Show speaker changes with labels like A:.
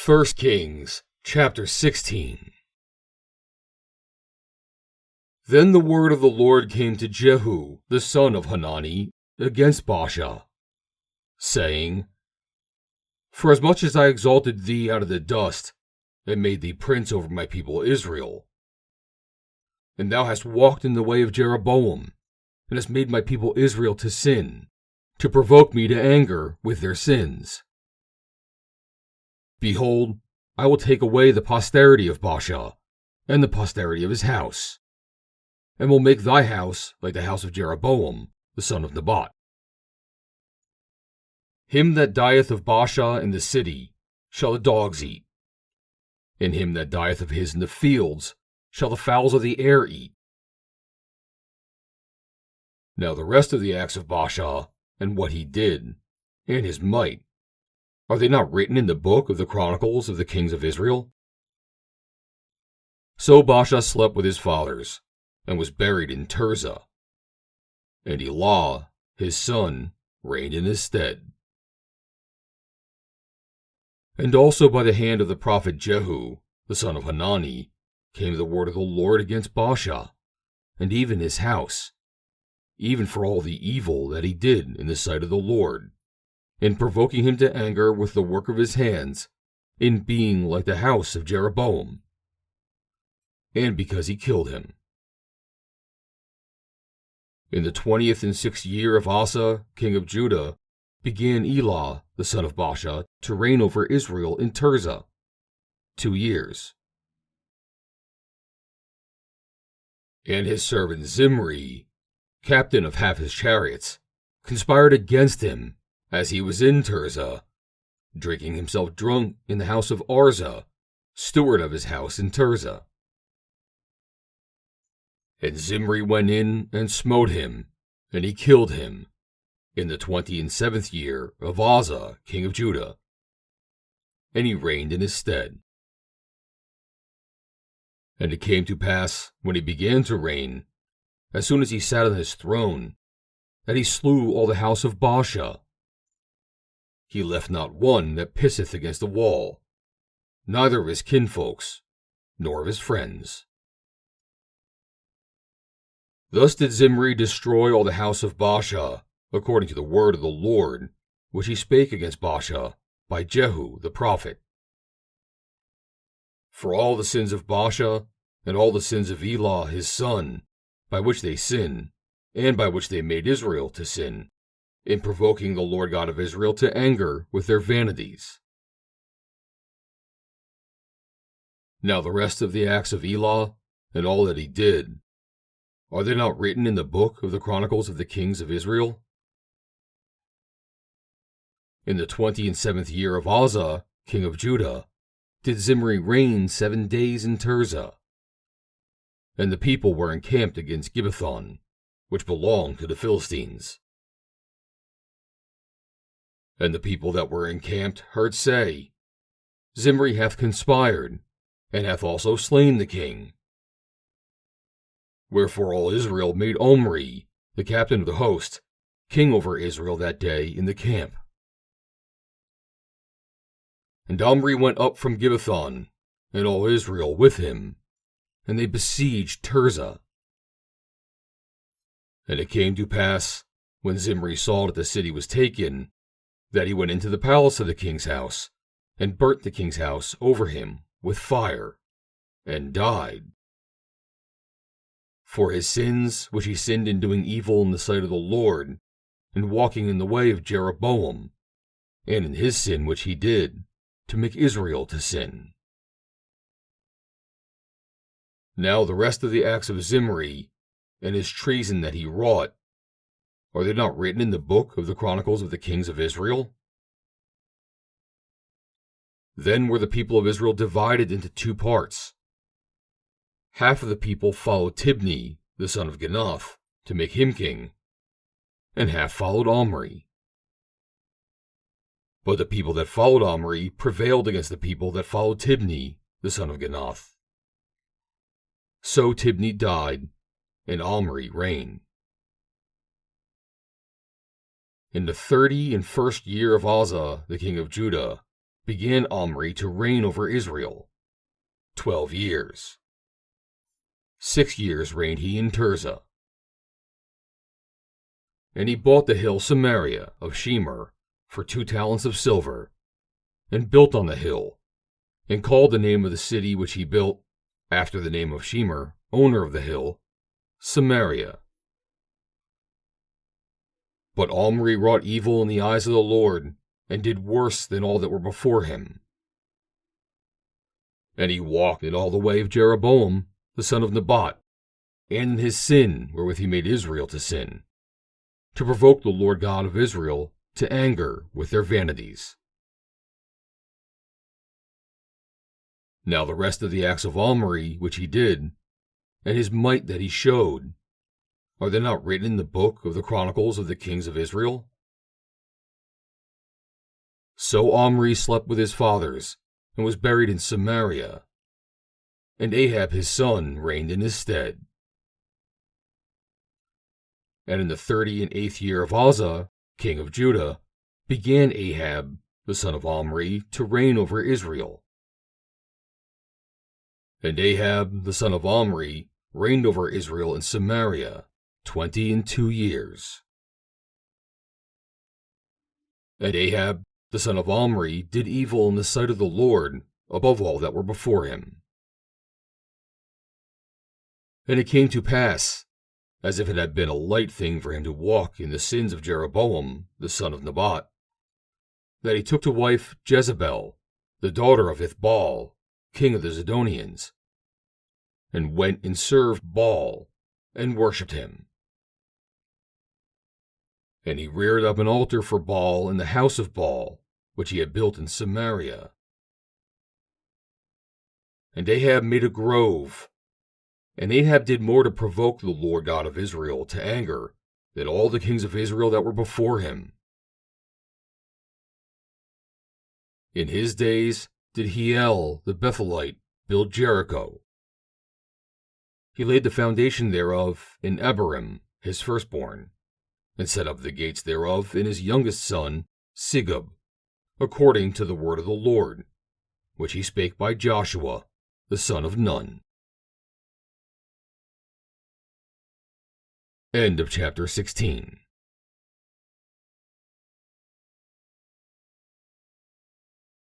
A: 1 Kings, chapter 16. Then the word of the Lord came to Jehu, the son of Hanani, against Baasha, saying, Forasmuch as I exalted thee out of the dust, and made thee prince over my people Israel, and thou hast walked in the way of Jeroboam, and hast made my people Israel to sin, to provoke me to anger with their sins. Behold, I will take away the posterity of Baasha, and the posterity of his house, and will make thy house like the house of Jeroboam, the son of Nebat. Him that dieth of Baasha in the city shall the dogs eat, and him that dieth of his in the fields shall the fowls of the air eat. Now the rest of the acts of Baasha, and what he did, and his might, are they not written in the book of the chronicles of the kings of Israel? So Baasha slept with his fathers, and was buried in Tirzah, and Elah, his son, reigned in his stead. And also by the hand of the prophet Jehu, the son of Hanani, came the word of the Lord against Baasha, and even his house, even for all the evil that he did in the sight of the Lord, in provoking him to anger with the work of his hands, in being like the house of Jeroboam, and because he killed him. In the 20th and 6th year of Asa, king of Judah, began Elah, the son of Baasha, to reign over Israel in Tirzah, 2 years. And his servant Zimri, captain of half his chariots, conspired against him as he was in Tirzah, drinking himself drunk in the house of Arza, steward of his house in Tirzah. And Zimri went in and smote him, and he killed him, in the 27th year of Asa, king of Judah, and he reigned in his stead. And it came to pass, when he began to reign, as soon as he sat on his throne, that he slew all the house of Baasha. He left not one that pisseth against the wall, neither of his kinfolks, nor of his friends. Thus did Zimri destroy all the house of Baasha, according to the word of the Lord, which he spake against Baasha by Jehu the prophet. For all the sins of Baasha, and all the sins of Elah his son, by which they sinned, and by which they made Israel to sin, in provoking the Lord God of Israel to anger with their vanities. Now the rest of the acts of Elah, and all that he did, are they not written in the book of the chronicles of the kings of Israel? In the 27th year of Asa, king of Judah, did Zimri reign 7 days in Tirzah. And the people were encamped against Gibbethon, which belonged to the Philistines. And the people that were encamped heard say, Zimri hath conspired, and hath also slain the king. Wherefore all Israel made Omri, the captain of the host, king over Israel that day in the camp. And Omri went up from Gibbethon, and all Israel with him, and they besieged Tirzah. And it came to pass, when Zimri saw that the city was taken, that he went into the palace of the king's house, and burnt the king's house over him with fire, and died. For his sins, which he sinned in doing evil in the sight of the Lord, and walking in the way of Jeroboam, and in his sin which he did, to make Israel to sin. Now the rest of the acts of Zimri, and his treason that he wrought, are they not written in the book of the chronicles of the kings of Israel? Then were the people of Israel divided into 2 parts. Half of the people followed Tibni, the son of Ginath, to make him king, and half followed Omri. But the people that followed Omri prevailed against the people that followed Tibni, the son of Ginath. So Tibni died, and Omri reigned. In the 31st year of Asa, the king of Judah, began Omri to reign over Israel 12 years. 6 years reigned he in Tirzah. And he bought the hill Samaria of Shemer for 2 talents of silver, and built on the hill, and called the name of the city which he built, after the name of Shemer, owner of the hill, Samaria. But Omri wrought evil in the eyes of the Lord, and did worse than all that were before him. And he walked in all the way of Jeroboam, the son of Nebat, and in his sin wherewith he made Israel to sin, to provoke the Lord God of Israel to anger with their vanities. Now the rest of the acts of Omri which he did, and his might that he showed, are they not written in the book of the chronicles of the kings of Israel? So Omri slept with his fathers, and was buried in Samaria, and Ahab his son reigned in his stead. And in the 38th year of Asa, king of Judah, began Ahab, the son of Omri, to reign over Israel. And Ahab, the son of Omri, reigned over Israel in Samaria 22 years. And Ahab, the son of Omri, did evil in the sight of the Lord above all that were before him. And it came to pass, as if it had been a light thing for him to walk in the sins of Jeroboam, the son of Nebat, that he took to wife Jezebel, the daughter of Ithbaal, king of the Zidonians, and went and served Baal, and worshipped him. And he reared up an altar for Baal in the house of Baal, which he had built in Samaria. And Ahab made a grove, and Ahab did more to provoke the Lord God of Israel to anger than all the kings of Israel that were before him. In his days did Hiel the Bethelite build Jericho. He laid the foundation thereof in Abiram, his firstborn, and set up the gates thereof in his youngest son, Segub, according to the word of the Lord, which he spake by Joshua, the son of Nun. End of chapter 16.